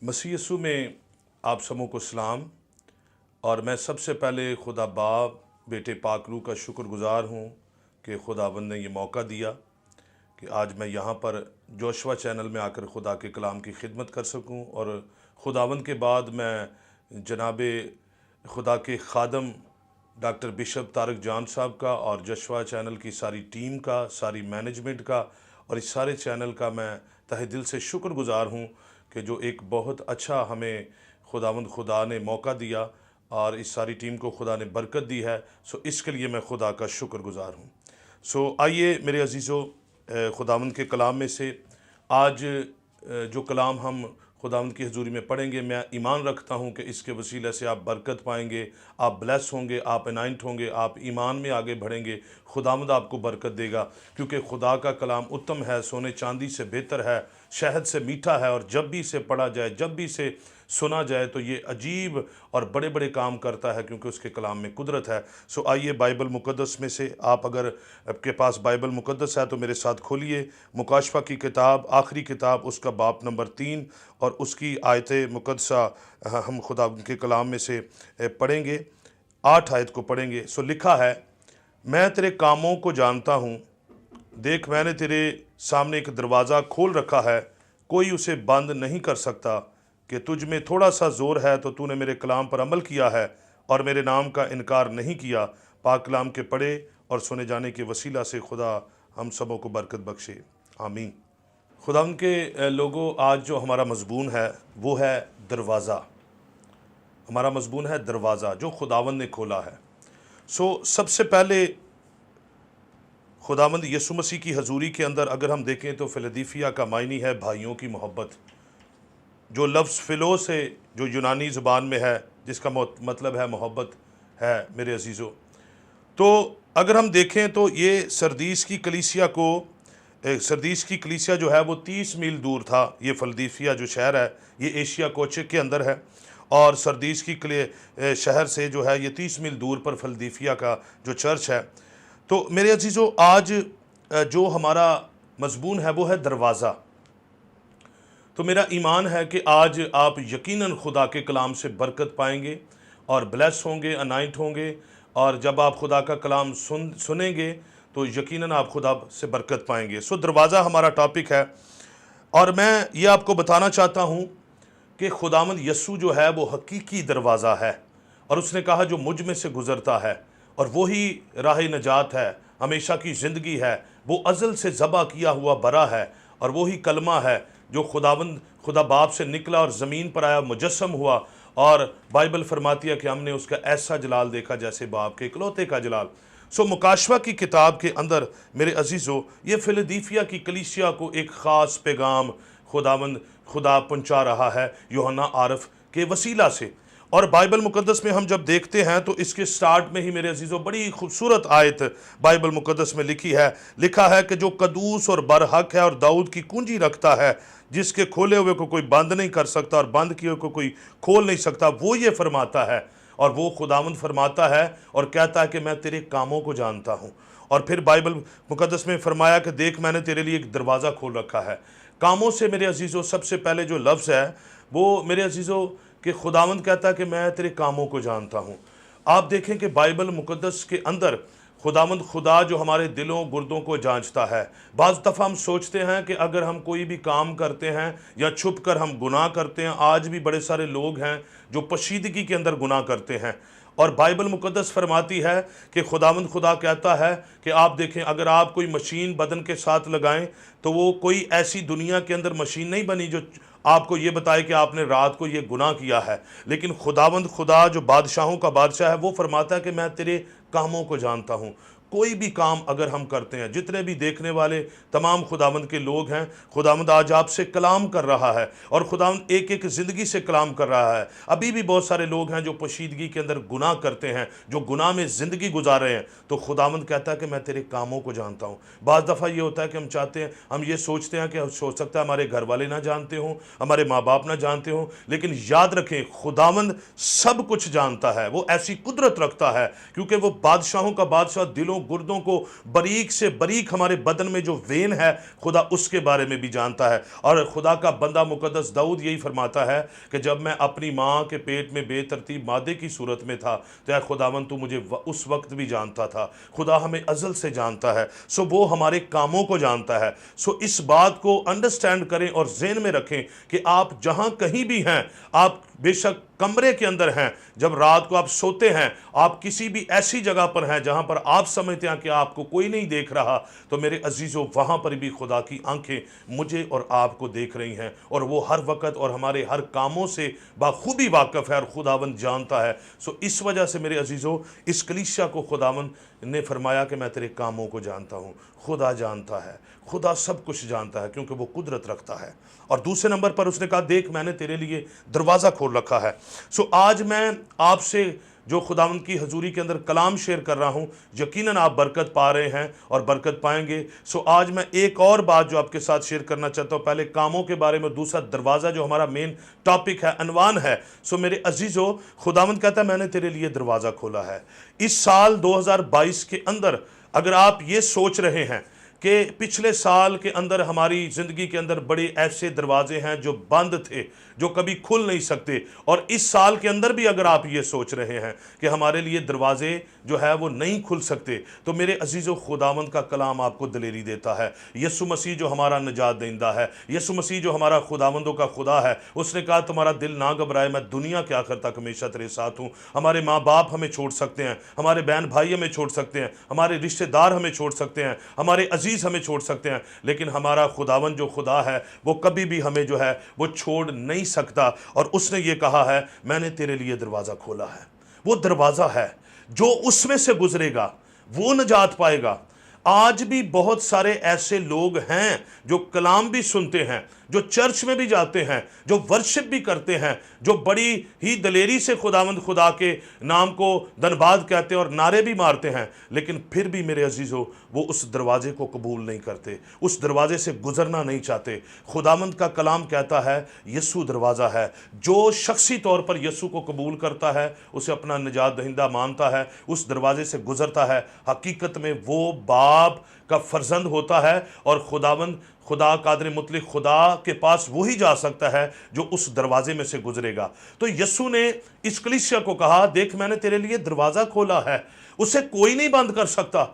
मसीह यीशु में आप सबों को सलाम। और मैं सबसे पहले खुदा बाप बेटे पाक रूह का शुक्रगुजार हूँ कि खुदावंद ने ये मौका दिया कि आज मैं यहाँ पर जोशुआ चैनल में आकर खुदा के कलाम की खिदमत कर सकूँ। और खुदावंद के बाद मैं जनाबे खुदा के खादम डॉक्टर बिशप तारक जान साहब का और जोशुआ चैनल की सारी टीम का, सारी मैनेजमेंट का और इस सारे चैनल का मैं तहे दिल से शुक्रगुजार हूँ कि जो एक बहुत अच्छा हमें खुदा ने मौका दिया और इस सारी टीम को खुदा ने बरकत दी है। सो इसके लिए मैं खुदा का शुक्रगुजार हूँ। सो आइए मेरे अजीज़ों, खुदावंद के कलाम में से आज जो कलाम हम खुदावंद की हजूरी में पढ़ेंगे, मैं ईमान रखता हूँ कि इसके वसीले से आप बरकत पाएंगे, आप ब्लेस होंगे, आप अनाइंट होंगे, आप ईमान में आगे बढ़ेंगे। खुदावंद आपको बरकत देगा क्योंकि खुदा का कलाम उत्तम है, सोने चांदी से बेहतर है, शहद से मीठा है और जब भी इसे पढ़ा जाए, जब भी इसे सुना जाए तो ये अजीब और बड़े बड़े काम करता है क्योंकि उसके कलाम में कुदरत है। सो आइए बाइबल मुक़द्दस में से, आप अगर आपके पास बाइबल मुक़द्दस है तो मेरे साथ खोलिए मुकाशफा की किताब, आखिरी किताब, उसका बाब नंबर 3 और उसकी आयत मुक़द्दसा हम खुदा के कलाम में से पढ़ेंगे। 8 आयत को पढ़ेंगे। सो लिखा है, मैं तेरे कामों को जानता हूँ, देख मैंने तेरे सामने एक दरवाज़ा खोल रखा है, कोई उसे बंद नहीं कर सकता। कि तुझ में थोड़ा सा ज़ोर है तो तूने मेरे कलाम पर अमल किया है और मेरे नाम का इनकार नहीं किया। पाक कलाम के पढ़े और सुने जाने के वसीला से खुदा हम सबों को बरकत बख्शे, आमीन। खुदा उनके लोगों, आज जो हमारा मज़मून है वो है दरवाज़ा। हमारा मज़मून है दरवाज़ा जो खुदावंद ने खोला है। सो सबसे पहले खुदावंद यीशु मसीह की हजूरी के अंदर अगर हम देखें तो फिलदिफिया का मायनी है भाइयों की मोहब्बत। जो लफ्ज़ फ़िलो से जो यूनानी ज़ुबान में है, जिसका मतलब है मोहब्बत है मेरे अजीज़ों। तो अगर हम देखें तो ये सरदीस की कलीसिया जो है वो 30 मील दूर था। ये फिलदिफिया जो शहर है ये एशिया कोचे के अंदर है और सरदीस की शहर से जो है ये 30 मील दूर पर फिलदिफिया का जो चर्च है। तो मेरे अजीज़ों, आज जो हमारा मज़मून है वो है दरवाज़ा। तो मेरा ईमान है कि आज आप यकीनन खुदा के कलाम से बरकत पाएंगे और ब्लेस होंगे, अनाइंट होंगे। और जब आप खुदा का कलाम सुनेंगे तो यकीनन आप खुदा से बरकत पाएंगे। सो दरवाज़ा हमारा टॉपिक है और मैं ये आपको बताना चाहता हूँ कि खुदावंद यीशु जो है वो हकीकी दरवाज़ा है और उसने कहा जो मुझ में से गुज़रता है और वही राह नजात है, हमेशा की ज़िंदगी है, वो अज़ल से ज़बा किया हुआ बरा है और वही कलमा है जो खुदा बाप से निकला और ज़मीन पर आया, मुजस्सम हुआ। और बाइबल फरमाती है कि हमने उसका ऐसा जलाल देखा जैसे बाप के इकलौते का जलाल। सो मुकाशफा की किताब के अंदर मेरे अजीज़ों, ये फिलदिफिया की कलीसिया को एक ख़ास पैगाम खुदा पहुँचा रहा है यूहन्ना आरफ के वसीला से। और बाइबल मुक़द्दस में हम जब देखते हैं तो इसके स्टार्ट में ही मेरे अजीज़ों बड़ी खूबसूरत आयत बाइबल मुक़द्दस में लिखा है कि जो कदूस और बरहक है और दाऊद की कुंजी रखता है, जिसके खोले हुए को कोई बंद नहीं कर सकता और बंद किए को कोई खोल नहीं सकता, वो ये फरमाता है। और वो खुदावंद फरमाता है और कहता है कि मैं तेरे कामों को जानता हूँ। और फिर बाइबल मुक़द्दस में फरमाया कि देख मैंने तेरे लिए एक दरवाज़ा खोल रखा है। कामों से मेरे अजीज़ों सबसे पहले जो लफ्ज़ है वो मेरे अजीज़ों कि खुदावंद कहता है कि मैं तेरे कामों को जानता हूँ। आप देखें कि बाइबल मुक़द्दस के अंदर खुदा जो हमारे दिलों गुर्दों को जांचता है। बाज़ दफ़ा हम सोचते हैं कि अगर हम कोई भी काम करते हैं या छुप कर हम गुनाह करते हैं, आज भी बड़े सारे लोग हैं जो पोशीदगी के अंदर गुनाह करते हैं। और बाइबल मुक़द्दस फरमाती है कि खुदा कहता है कि आप देखें, अगर आप कोई मशीन बदन के साथ लगाएं तो वो कोई ऐसी दुनिया के अंदर मशीन नहीं बनी जो आपको ये बताए कि आपने रात को ये गुनाह किया है। लेकिन खुदा जो बादशाहों का बादशाह है वो फरमाता है कि मैं तेरे कामों को जानता हूँ। कोई भी काम अगर हम करते हैं, जितने भी देखने वाले तमाम खुदावंद के लोग हैं, खुदावंद आज आपसे कलाम कर रहा है और खुदावंद एक एक ज़िंदगी से कलाम कर रहा है। अभी भी बहुत सारे लोग हैं जो पोशीदगी के अंदर गुनाह करते हैं, जो गुनाह में ज़िंदगी गुजार रहे हैं। तो खुदावंद कहता है कि मैं तेरे कामों को जानता हूँ। बाज़ दफ़ा ये होता है कि हम चाहते हैं, हम ये सोचते हैं कि हो सकता है हमारे घर वाले ना जानते हों, हमारे माँ बाप ना जानते हों, लेकिन याद रखें खुदावंद सब कुछ जानता है। वो ऐसी कुदरत रखता है क्योंकि वो बादशाहों का बादशाह, दिलों गुर्दों को बारीक से बारीक हमारे बदन में जो वेन है खुदा उसके बारे में भी जानता है। और खुदा का बंदा मुकद्दस दाऊद यही फरमाता है कि जब मैं अपनी माँ के पेट में बेतरतीब मादे की सूरत में था तो ऐ खुदावंद तू मुझे उस वक्त भी जानता था। खुदा हमें अज़ल से जानता है, सो वो हमारे कामों को जानता है। सो इस बात को अंडरस्टैंड करें और ज़हन में रखें कि आप जहाँ कहीं भी हैं, आप बेशक कमरे के अंदर हैं, जब रात को आप सोते हैं, आप किसी भी ऐसी जगह पर हैं जहाँ पर आप समझते हैं कि आपको कोई नहीं देख रहा, तो मेरे अजीज़ों वहाँ पर भी खुदा की आंखें मुझे और आपको देख रही हैं और वो हर वक्त और हमारे हर कामों से बाखूबी वाकिफ़ है और खुदावंद जानता है। सो इस वजह से मेरे अजीज़ों इस कलीसिया को खुदावंद ने फरमाया कि मैं तेरे कामों को जानता हूँ। खुदा जानता है, खुदा सब कुछ जानता है क्योंकि वो कुदरत रखता है। और दूसरे नंबर पर उसने कहा देख मैंने तेरे लिए दरवाज़ा खोल रखा है। सो आज मैं आपसे जो खुदावंद की हजूरी के अंदर कलाम शेयर कर रहा हूँ, यकीनन आप बरकत पा रहे हैं और बरकत पाएंगे। सो आज मैं एक और बात जो आपके साथ शेयर करना चाहता हूँ, पहले कामों के बारे में, दूसरा दरवाज़ा जो हमारा मेन टॉपिक है, अनवान है। सो मेरे अजीज़ों, खुदावंद कहता है मैंने तेरे लिए दरवाज़ा खोला है। इस साल 2022 के अंदर अगर आप ये सोच रहे हैं कि पिछले साल के अंदर हमारी ज़िंदगी के अंदर बड़े ऐसे दरवाजे हैं जो बंद थे, जो कभी खुल नहीं सकते, और इस साल के अंदर भी अगर आप ये सोच रहे हैं कि हमारे लिए दरवाजे जो है वो नहीं खुल सकते, तो मेरे अजीज़ों खुदावंद का कलाम आपको दलेरी देता है। यीशु मसीह जो हमारा निजात देंदा है, यीशु मसीह जो हमारा खुदावंदों का खुदा है, उसने कहा तुम्हारा दिल ना घबराए, मैं दुनिया के आखिर तक हमेशा तेरे साथ हूँ। हमारे माँ बाप हमें छोड़ सकते हैं, हमारे बहन भाई हमें छोड़ सकते हैं, हमारे रिश्तेदार हमें छोड़ सकते हैं, हमारे अजीज़ हमें छोड़ सकते हैं, लेकिन हमारा खुदावंद जो खुदा है वो कभी भी हमें जो है वो छोड़ नहीं सकता। और उसने ये कहा है मैंने तेरे लिए दरवाज़ा खोला है। वो दरवाज़ा है जो उसमें से गुजरेगा वो निजात पाएगा। आज भी बहुत सारे ऐसे लोग हैं जो कलाम भी सुनते हैं, जो चर्च में भी जाते हैं, जो वर्शिप भी करते हैं, जो बड़ी ही दलेरी से खुदावंद खुदा के नाम को धन्यवाद कहते हैं और नारे भी मारते हैं, लेकिन फिर भी मेरे अजीज़ों वो उस दरवाजे को कबूल नहीं करते, उस दरवाजे से गुजरना नहीं चाहते। खुदावंद का कलाम कहता है यीशु दरवाज़ा है। जो शख्सी तौर पर यीशु को कबूल करता है, उसे अपना निजात दहिंदा मानता है, उस दरवाजे से गुजरता है, हकीकत में वो बाप का फर्जंद होता है। और खुदावंद खुदा कादर मुतलिक खुदा के पास वही जा सकता है जो उस दरवाजे में से गुजरेगा। तो यीशु ने इस कलीसिया को कहा देख मैंने तेरे लिए दरवाज़ा खोला है, उसे कोई नहीं बंद कर सकता।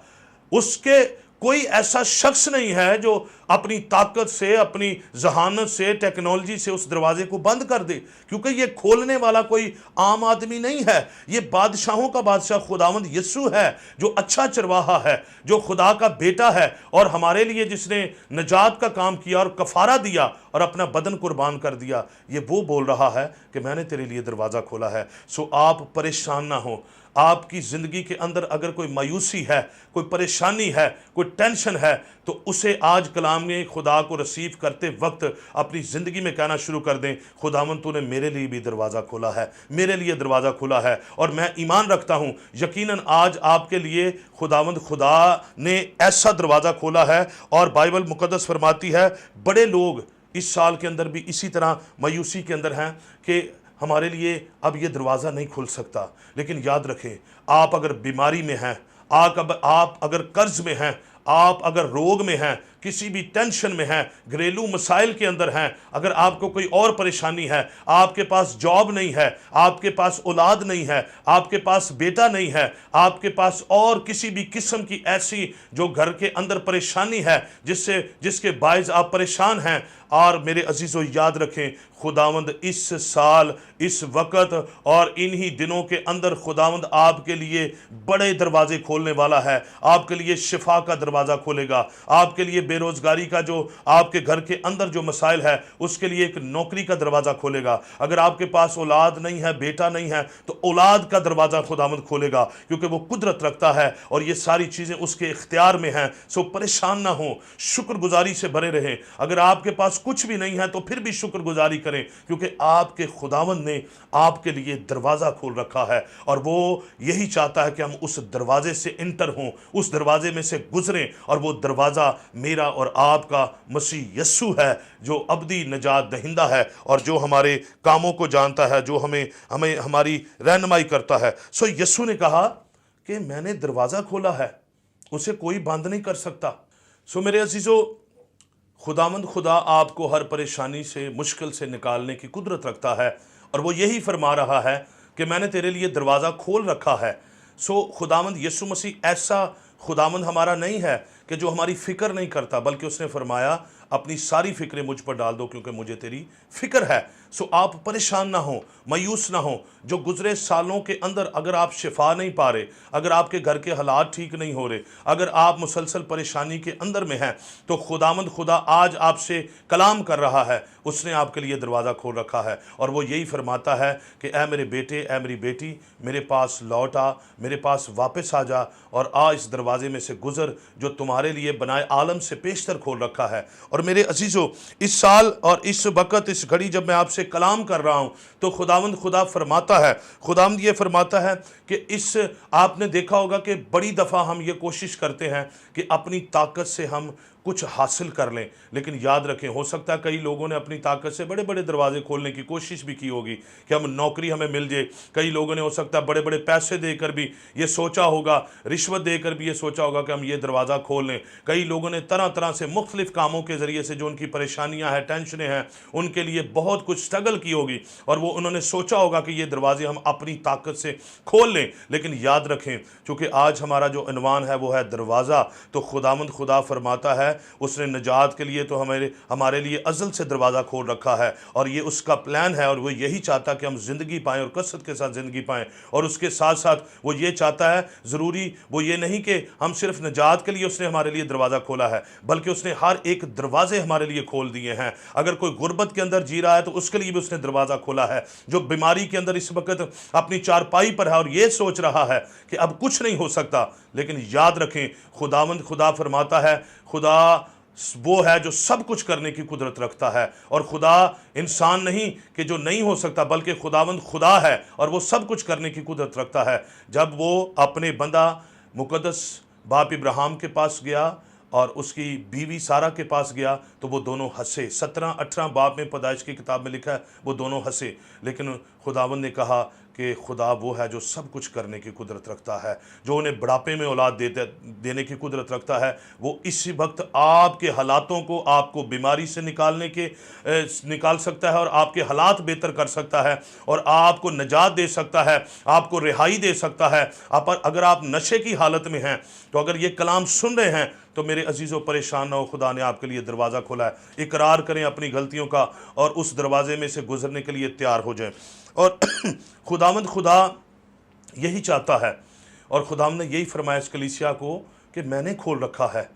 उसके कोई ऐसा शख्स नहीं है जो अपनी ताकत से, अपनी जहानत से, टेक्नोलॉजी से उस दरवाजे को बंद कर दे, क्योंकि ये खोलने वाला कोई आम आदमी नहीं है। ये बादशाहों का बादशाह खुदावंद यीशु है, जो अच्छा चरवाहा है, जो खुदा का बेटा है, और हमारे लिए जिसने निजात का काम किया और कफारा दिया और अपना बदन कुर्बान कर दिया। ये वो बोल रहा है कि मैंने तेरे लिए दरवाज़ा खोला है। सो आप परेशान ना हो। आपकी ज़िंदगी के अंदर अगर कोई मायूसी है, कोई परेशानी है, कोई टेंशन है, तो उसे आज कलाम में खुदा को रिसीव करते वक्त अपनी ज़िंदगी में कहना शुरू कर दें खुदावंद तूने मेरे लिए भी दरवाज़ा खोला है, मेरे लिए दरवाज़ा खुला है। और मैं ईमान रखता हूँ यकीनन आज आपके लिए खुदावंद खुदा ने ऐसा दरवाज़ा खोला है। और बाइबल मुकद्दस फरमाती है बड़े लोग इस साल के अंदर भी इसी तरह मायूसी के अंदर हैं कि हमारे लिए अब ये दरवाज़ा नहीं खुल सकता। लेकिन याद रखें, आप अगर बीमारी में हैं, आप अगर कर्ज में हैं, आप अगर रोग में हैं, किसी भी टेंशन में हैं, घरेलू मसाइल के अंदर हैं, अगर आपको कोई और परेशानी है, आपके पास जॉब नहीं है, आपके पास औलाद नहीं है, आपके पास बेटा नहीं है, आपके पास और किसी भी किस्म की ऐसी जो घर के अंदर परेशानी है जिसके बायस आप परेशान हैं, और मेरे अजीज़ों याद रखें खुदावंद इस साल, इस वक्त और इन्हीं दिनों के अंदर खुदावंद आपके लिए बड़े दरवाजे खोलने वाला है। आपके लिए शिफा का दरवाज़ा खोलेगा, आपके लिए बेरोज़गारी का जो आपके घर के अंदर जो मसाइल है उसके लिए एक नौकरी का दरवाज़ा खोलेगा। अगर आपके पास औलाद नहीं है, बेटा नहीं है, तो औलाद का दरवाज़ा खुदावंद खोलेगा, क्योंकि वो कुदरत रखता है और ये सारी चीज़ें उसके इख्तियार में हैं। सो परेशान ना हो, शुक्रगुजारी से भरे रहें। अगर आपके पास कुछ भी नहीं है तो फिर भी शुक्रगुजारी करें, क्योंकि आपके खुदावंद ने आपके लिए दरवाज़ा खोल रखा है और वो यही चाहता है कि हम उस दरवाजे से इंटर हों, उस दरवाजे में से गुजरें। और वो दरवाज़ा मेरा और आपका मसीह यस्सु है, जो अबदी निजात दहिंदा है और जो हमारे कामों को जानता है, जो हमें हमारी रहनुमाई करता है। सो यस्सु ने कहा कि मैंने दरवाज़ा खोला है उसे कोई बंद नहीं कर सकता। सो मेरे अजीज़ों, खुदावंद खुदा आपको हर परेशानी से, मुश्किल से निकालने की कुदरत रखता है, और वो यही फरमा रहा है कि मैंने तेरे लिए दरवाज़ा खोल रखा है। सो खुदावंद यीशु मसीह ऐसा खुदावंद हमारा नहीं है कि जो हमारी फ़िक्र नहीं करता, बल्कि उसने फरमाया अपनी सारी फ़िक्रें मुझ पर डाल दो क्योंकि मुझे तेरी फ़िक्र है। सो आप परेशान ना हो, मायूस ना हो। जो गुज़रे सालों के अंदर अगर आप शिफा नहीं पा रहे, अगर आपके घर के हालात ठीक नहीं हो रहे, अगर आप मुसलसल परेशानी के अंदर में हैं, तो खुदावंद खुदा आज आपसे कलाम कर रहा है। उसने आपके लिए दरवाज़ा खोल रखा है, और वो यही फरमाता है कि ऐ मेरे बेटे, ऐ मेरी बेटी, मेरे पास लौट आ, मेरे पास वापस आ जा, और आ इस दरवाजे में से गुज़र जो तुम्हारे लिए बनाए आलम से पेशतर खोल रखा है। और मेरे अजीज़ों, इस साल और इस वक़्त, इस घड़ी जब मैं आपसे कलाम कर रहा हूँ, तो खुदावंद खुदा फरमाता है, खुदावंद ये फरमाता है कि इस आपने देखा होगा कि बड़ी दफ़ा हम ये कोशिश करते हैं कि अपनी ताकत से हम कुछ हासिल कर लें, लेकिन याद रखें, हो सकता है कई लोगों ने अपनी ताकत से बड़े बड़े दरवाजे खोलने की कोशिश भी की होगी कि हम नौकरी हमें मिल जाए। कई लोगों ने हो सकता है बड़े बड़े पैसे देकर भी ये सोचा होगा, रिश्वत देकर भी ये सोचा होगा कि हम ये दरवाज़ा खोल लें। कई लोगों ने तरह तरह से मुख्तलिफ कामों के ज़रिए से जो उनकी परेशानियाँ हैं, टेंशनें हैं, उनके लिए बहुत कुछ स्ट्रगल की होगी, और वो उन्होंने सोचा होगा कि ये दरवाजे हम अपनी ताकत से खोल लें। लेकिन याद रखें, चूँकि आज हमारा जो अनवान है वो है दरवाज़ा, तो खुदावंद खुदा फरमाता है उसने निजात के लिए तो हमारे लिए अज़ल से दरवाज़ा खोल रखा है, और ये उसका प्लान है, और वो यही चाहता कि हम ज़िंदगी पाएँ और कसरत के साथ ज़िंदगी पाएँ। और उसके साथ साथ वो ये चाहता है, ज़रूरी वो ये नहीं कि हम सिर्फ निजात के लिए उसने हमारे लिए दरवाज़ा खोला है, बल्कि उसने हर एक दरवाजे हमारे लिए खोल दिए हैं। अगर कोई गुर्बत के अंदर जी रहा है तो उसके लिए भी उसने दरवाज़ा खोला है। जो बीमारी के अंदर इस वक्त अपनी चारपाई पर है और ये सोच रहा है कि अब कुछ नहीं हो सकता, लेकिन याद रखें, खुदावंद खुदा फरमाता है, खुदा वो है जो सब कुछ करने की कुदरत रखता है, और खुदा इंसान नहीं कि जो नहीं हो सकता, बल्कि खुदावंद खुदा है और वो सब कुछ करने की कुदरत रखता है। जब वो अपने बंदा मुकद्दस बाप इब्राहिम के पास गया और उसकी बीवी सारा के पास गया, तो वो दोनों हंसे। 17-18 बाब में पैदाइश की किताब में लिखा है वो दोनों हंसे, लेकिन खुदावंद ने कहा कि खुदा वो है जो सब कुछ करने की कुदरत रखता है, जो उन्हें बुढ़ापे में औलाद देने की कुदरत रखता है। वो इसी वक्त आपके हालातों को, आपको बीमारी से निकाल सकता है, और आपके हालात बेहतर कर सकता है, और आपको निजात दे सकता है, आपको रिहाई दे सकता है। अगर आप नशे की हालत में हैं, तो अगर ये कलाम सुन रहे हैं, तो मेरे अजीज़ों परेशान ना हो, खुदा ने आपके लिए दरवाज़ा खोला है। इकरार करें अपनी गलतियों का और उस दरवाजे में से गुजरने के लिए तैयार हो जाएं। और खुदावंद खुदा यही चाहता है, और खुदावंद ने यही फरमाया इस कलीसिया को कि मैंने खोल रखा है।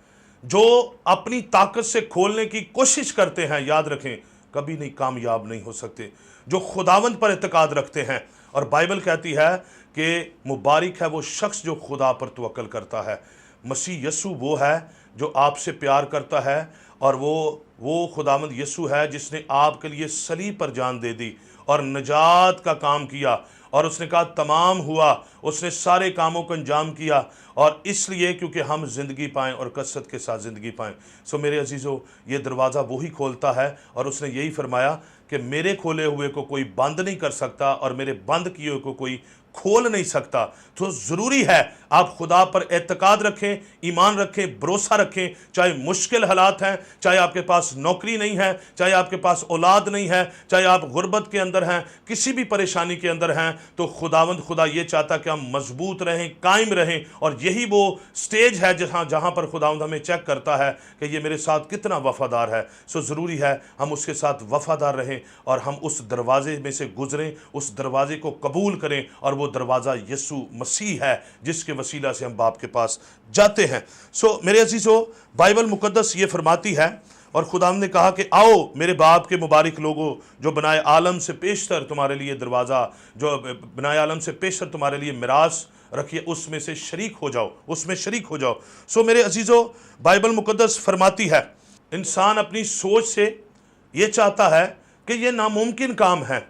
जो अपनी ताकत से खोलने की कोशिश करते हैं, याद रखें, कभी नहीं कामयाब नहीं हो सकते। जो खुदावंद पर इत्तेकाद रखते हैं, और बाइबल कहती है कि मुबारक है वो शख्स जो खुदा पर तवक्कल करता है। मसीह यीशु वो है जो आपसे प्यार करता है, और वो खुदावंद यीशु है जिसने आपके लिए सलीब पर जान दे दी और निजात का काम किया, और उसने कहा तमाम हुआ। उसने सारे कामों को अंजाम किया, और इसलिए क्योंकि हम ज़िंदगी पाएँ और कसरत के साथ ज़िंदगी पाएँ। सो मेरे अजीज़ों, ये दरवाज़ा वही खोलता है, और उसने यही फरमाया कि मेरे खोले हुए को कोई बंद नहीं कर सकता, और मेरे बंद किए हुए को कोई खोल नहीं सकता। तो ज़रूरी है आप खुदा पर एतकाद रखें, ईमान रखें, भरोसा रखें। चाहे मुश्किल हालात हैं, चाहे आपके पास नौकरी नहीं है, चाहे आपके पास औलाद नहीं है, चाहे आप गुर्बत के अंदर हैं, किसी भी परेशानी के अंदर हैं, तो खुदावंद खुदा ये चाहता कि हम मजबूत रहें, कायम रहें। और यही वो स्टेज है जहाँ पर खुदावंद हमें चेक करता है कि ये मेरे साथ कितना वफ़ादार है। सो ज़रूरी है हम उसके साथ वफ़ादार रहें, और हम उस दरवाजे में से गुज़रें, उस दरवाजे को कबूल करें, और वो दरवाज़ा यीशु मसीह है जिसके वसीला से हम बाप के पास जाते हैं। सो मेरे अजीज़ों, बाइबल मुकद्दस ये फरमाती है, और खुदावंद ने कहा कि आओ मेरे बाप के मुबारक लोगों, जो बनाए आलम से पेशतर तुम्हारे लिए दरवाज़ा, जो बनाए आलम से पेशतर तुम्हारे लिए मिरास रखिए, उसमें से शरीक हो जाओ, उसमें शरीक हो जाओ। सो मेरे अजीज़ों, बाइबल मुकद्दस फरमाती है, इंसान अपनी सोच से ये चाहता है कि ये नामुमकिन काम है,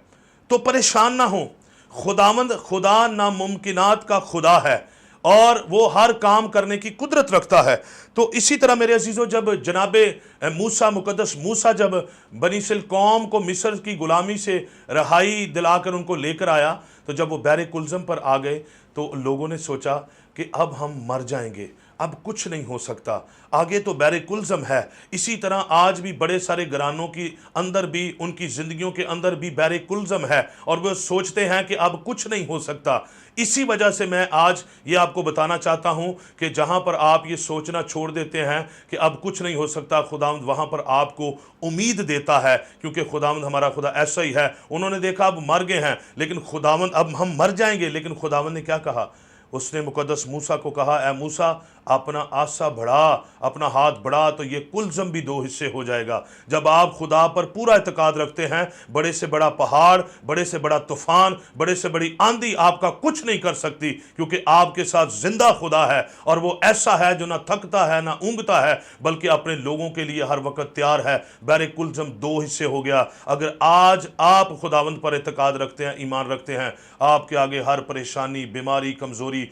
तो परेशान ना हो। खुदा नामुमकिनात का खुदा है, और वो हर काम करने की कुदरत रखता है। तो इसी तरह मेरे अजीज़ों, जब जनाबे मुकद्दस मूसा जब बनी इस्राएल कौम को मिस्र की गुलामी से रहाई दिलाकर उनको लेकर आया, तो जब वो बहरे कुलज़म पर आ गए, तो लोगों ने सोचा कि अब हम मर जाएंगे, अब कुछ नहीं हो सकता, आगे तो बैरे कुलज़म है। इसी तरह आज भी बड़े सारे घरानों की अंदर भी, उनकी ज़िंदगियों के अंदर भी बैरे कुलज़म है और वो सोचते हैं कि अब कुछ नहीं हो सकता। इसी वजह से मैं आज ये आपको बताना चाहता हूँ कि जहाँ पर आप ये सोचना छोड़ देते हैं कि अब कुछ नहीं हो सकता, खुदावंद वहाँ पर आपको उम्मीद देता है, क्योंकि खुदावंद हमारा खुदा ऐसा ही है। उन्होंने देखा अब मर गए हैं, लेकिन खुदावंद अब हम मर जाएंगे, लेकिन खुदावंद ने क्या कहा? उसने मुकद्दस मूसा को कहा, ए मूसा अपना आसा बढ़ा, अपना हाथ बढ़ा, तो ये कुलज़म भी दो हिस्से हो जाएगा। जब आप खुदा पर पूरा एतकाद रखते हैं, बड़े से बड़ा पहाड़, बड़े से बड़ा तूफान, बड़े से बड़ी आंधी आपका कुछ नहीं कर सकती, क्योंकि आपके साथ जिंदा खुदा है और वो ऐसा है जो ना थकता है ना ऊँगता है, बल्कि अपने लोगों के लिए हर वक्त तैयार है। बैरे कुलज़म दो हिस्से हो गया। अगर आज आप खुदावंद पर एतकाद रखते हैं, ईमान रखते हैं, आपके आगे हर परेशानी, बीमारी, कमज़ोरी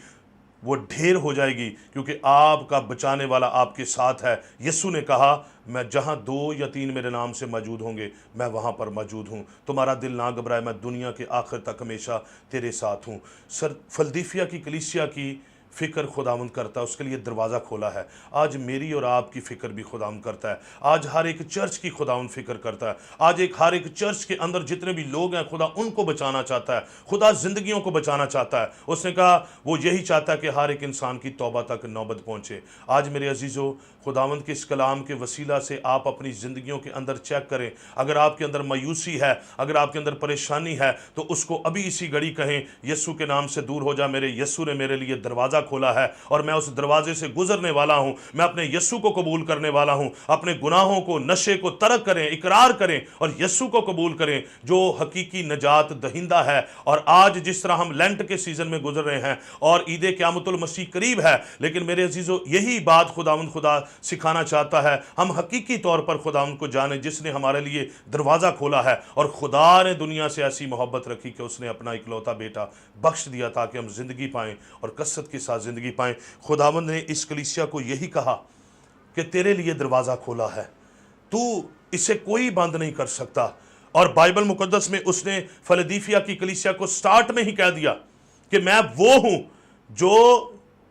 वो ढेर हो जाएगी, क्योंकि आपका बचाने वाला आपके साथ है। यीशु ने कहा, मैं जहाँ 2 या 3 मेरे नाम से मौजूद होंगे, मैं वहाँ पर मौजूद हूँ। तुम्हारा दिल ना घबराए, मैं दुनिया के आखिर तक हमेशा तेरे साथ हूँ। सर फिलदिलफिया की कलीसिया की फ़िक्र खुदावंद करता है, उसके लिए दरवाज़ा खोला है। आज मेरी और आपकी फ़िक्र भी खुदावंद करता है। आज हर एक चर्च की खुदावंद फ़िक्र करता है। आज हर एक चर्च के अंदर जितने भी लोग हैं, खुदा उनको बचाना चाहता है। खुदा ज़िंदगियों को बचाना चाहता है। उसने कहा वो यही चाहता है कि हर एक इंसान की तौबा तक नौबत पहुँचे। आज मेरे अजीज़ों, खुदावंद के इस कलाम के वसीला से आप अपनी ज़िंदगियों के अंदर चेक करें। अगर आपके अंदर मायूसी है, अगर आपके अंदर परेशानी है, तो उसको अभी इसी घड़ी कहें, यीशु के नाम से दूर हो जा। मेरे यीशु ने मेरे लिए दरवाज़ा खोला है और मैं उस दरवाजे से गुजरने वाला हूं। मैं अपने यीशु को कबूल करने वाला हूं। अपने गुनाहों को, नशे को तर्क करें, इकरार करें और यीशु को कबूल करें जो हकीकी नजात दहिंदा है। और आज जिस तरह हम लेंट के सीजन में गुजर रहे हैं और ईद क़यामतुल मसीह करीब है, लेकिन मेरे अजीजों यही बात खुदावंद खुदा सिखाना चाहता है। हम हकीकी तौर पर खुदावंद को जाने जिसने हमारे लिए दरवाज़ा खोला है। और खुदा ने दुनिया से ऐसी मोहब्बत रखी कि उसने अपना इकलौता बेटा बख्श दिया ताकि हम जिंदगी पाएं और कसरत के साथ जिंदगी पाएं। खुदावंद ने इस कलीसिया को यही कहा कि तेरे लिए दरवाज़ा खोला है, तू इसे कोई बंद नहीं कर सकता। और बाइबल मुकद्दस में उसने फिलदिलफिया की कलीसिया को स्टार्ट में ही कह दिया कि मैं वो हूं जो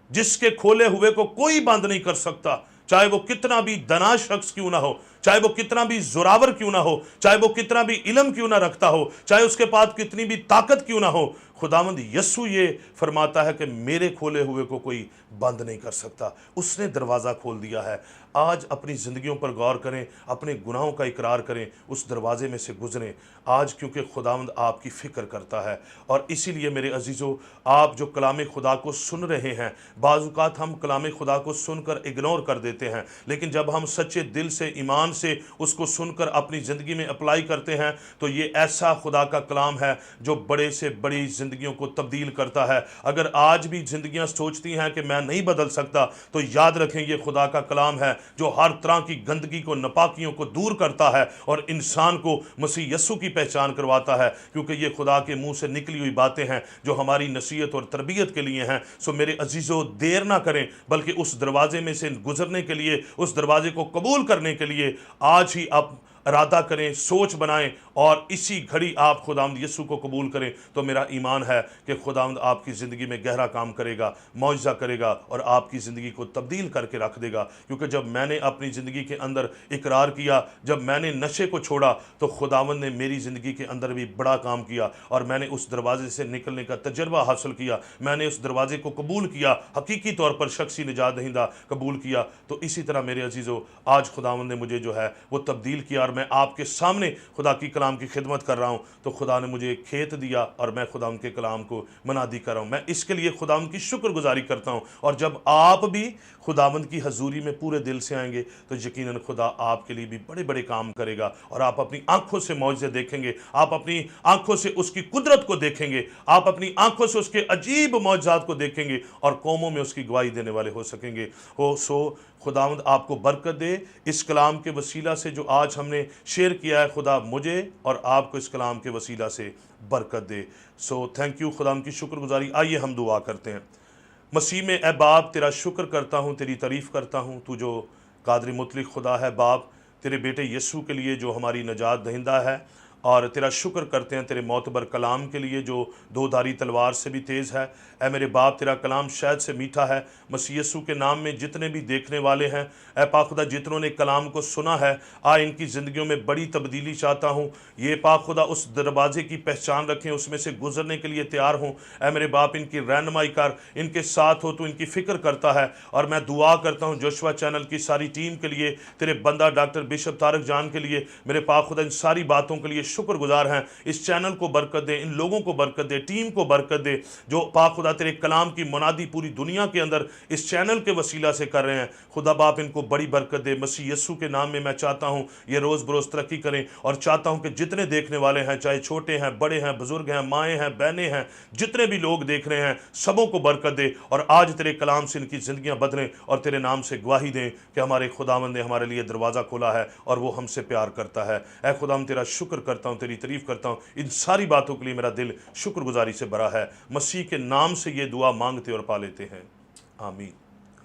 जिसके खोले हुए को कोई बंद नहीं कर सकता, चाहे वो कितना भी दना शख्स क्यों ना हो, चाहे वो कितना भी जोरावर क्यों ना हो, चाहे वो कितना भी इल्म क्यों ना रखता हो, चाहे उसके पास कितनी भी ताकत क्यों ना हो। खुदावंद यीशु ये फरमाता है कि मेरे खोले हुए को कोई बंद नहीं कर सकता। उसने दरवाज़ा खोल दिया है। आज अपनी ज़िंदगियों पर गौर करें, अपने गुनाहों का इकरार करें, उस दरवाजे में से गुजरें आज, क्योंकि खुदावंद आपकी फ़िक्र करता है। और इसीलिए मेरे अजीज़ों, आप जो कलाम खुदा को सुन रहे हैं, बाज़ औक़ात हम कलाम खुदा को सुनकर इग्नोर कर देते हैं, लेकिन जब हम सच्चे दिल से, ईमान से उसको सुनकर अपनी ज़िंदगी में अप्लाई करते हैं, तो ये ऐसा खुदा का कलाम है जो बड़े से बड़ी ज़िंदगियों को तब्दील करता है। अगर आज भी ज़िंदगियाँ सोचती हैं कि मैं नहीं बदल सकता, तो याद रखें ये खुदा का कलाम है जो हर तरह की गंदगी को, नापाकियों को दूर करता है और इंसान को मसीह यस्सु की पहचान करवाता है, क्योंकि ये खुदा के मुंह से निकली हुई बातें हैं जो हमारी नसीहत और तरबियत के लिए हैं। सो मेरे अजीज़ों, देर ना करें, बल्कि उस दरवाजे में से गुजरने के लिए, उस दरवाजे को कबूल करने के लिए आज ही आप इरादा करें, सोच बनाएं और इसी घड़ी आप खुदावंद यीशु को कबूल करें। तो मेरा ईमान है कि खुदावंद आपकी ज़िंदगी में गहरा काम करेगा, मौजज़ा करेगा और आपकी ज़िंदगी को तब्दील करके रख देगा। क्योंकि जब मैंने अपनी ज़िंदगी के अंदर इकरार किया, जब मैंने नशे को छोड़ा, तो खुदावंद ने मेरी ज़िंदगी के अंदर भी बड़ा काम किया और मैंने उस दरवाजे से निकलने का तजर्बा हासिल किया। मैंने उस दरवाजे को कबूल किया, हकीकी तौर पर शख्सी निजात दहिंदा कबूल किया। तो इसी तरह मेरे अजीज़ों, आज खुदावंद ने मुझे जो है वो तब्दील किया और मैं आपके सामने खुदा की कलाम की खिदमत कर रहा हूँ। तो खुदा ने मुझे एक खेत दिया और मैं खुदा उनके कलाम को मनादी कर रहा हूँ। मैं इसके लिए खुदा उनकी शुक्रगुजारी करता हूँ। और जब आप भी खुदावंद की हजूरी में पूरे दिल से आएंगे, तो यकीनन खुदा आपके लिए भी बड़े बड़े काम करेगा और आप अपनी आंखों से मौजज़े देखेंगे, आप अपनी आंखों से उसकी कुदरत को देखेंगे, आप अपनी आंखों से उसके अजीब मौजज़ात को देखेंगे और कौमों में उसकी गवाही देने वाले हो सकेंगे। सो खुदावंद आपको बरकत दे। इस कलाम के वसीला से जो आज हमने शेयर किया है, खुदा मुझे और आपको इस कलाम के वसीला से बरकत दे। सो थैंक यू, खुदा की शुक्रगुजारी। आइए हम दुआ करते हैं। मसीह में ए बाप, तेरा शुक्र करता हूँ, तेरी तारीफ़ करता हूँ, तू जो कादिर मुतलक खुदा है। बाप, तेरे बेटे यीशु के लिए जो हमारी नजात दहिंदा है, اور تیرا شکر کرتے ہیں تیرے معتبر کلام کے لیے جو دو دھاری تلوار سے بھی تیز ہے۔ اے میرے باپ تیرا کلام شہد سے میٹھا ہے۔ مسیح یسوع کے نام میں جتنے بھی دیکھنے والے ہیں اے پاک خدا جتنوں نے کلام کو سنا ہے ان کی زندگیوں میں بڑی تبدیلی چاہتا ہوں۔ یہ پاک خدا اس دروازے کی پہچان رکھیں، اس میں سے گزرنے کے لیے تیار ہوں۔ اے میرے باپ ان کی رہنمائی کر، ان کے ساتھ ہو، تو ان کی فکر کرتا ہے۔ اور میں دعا کرتا ہوں جوشوا چینل کی ساری ٹیم کے لیے، تیرے بندہ ڈاکٹر بشپ طارق جان کے لیے، میرے پاک خدا ان ساری باتوں کے لیے شکر گزار ہیں۔ اس چینل کو برکت دے، ان لوگوں کو برکت دے، ٹیم کو برکت دے جو پاک خدا تیرے کلام کی منادی پوری دنیا کے اندر اس چینل کے وسیلہ سے کر رہے ہیں۔ خدا باپ ان کو بڑی برکت دے، مسیح یسوع کے نام میں میں چاہتا ہوں یہ روز بروز ترقی کریں، اور چاہتا ہوں کہ جتنے دیکھنے والے ہیں، چاہے چھوٹے ہیں، بڑے ہیں، بزرگ ہیں، مائیں ہیں، بہنیں ہیں، جتنے بھی لوگ دیکھ رہے ہیں سبوں کو برکت دے، اور آج تیرے کلام سے ان کی زندگیاں بدلیں اور تیرے نام سے گواہی دیں کہ ہمارے خداوند نے ہمارے لیے دروازہ کھولا ہے اور وہ ہم سے پیار کرتا ہے۔ اے خدا ہم تیرا شکر کرتا ہوں، تیری تعریف کرتا ہوں، ان ساری باتوں کے لیے میرا دل شکر گزاری سے بھرا ہے۔ مسیح کے نام سے یہ دعا مانگتے اور پا لیتے ہیں، آمین۔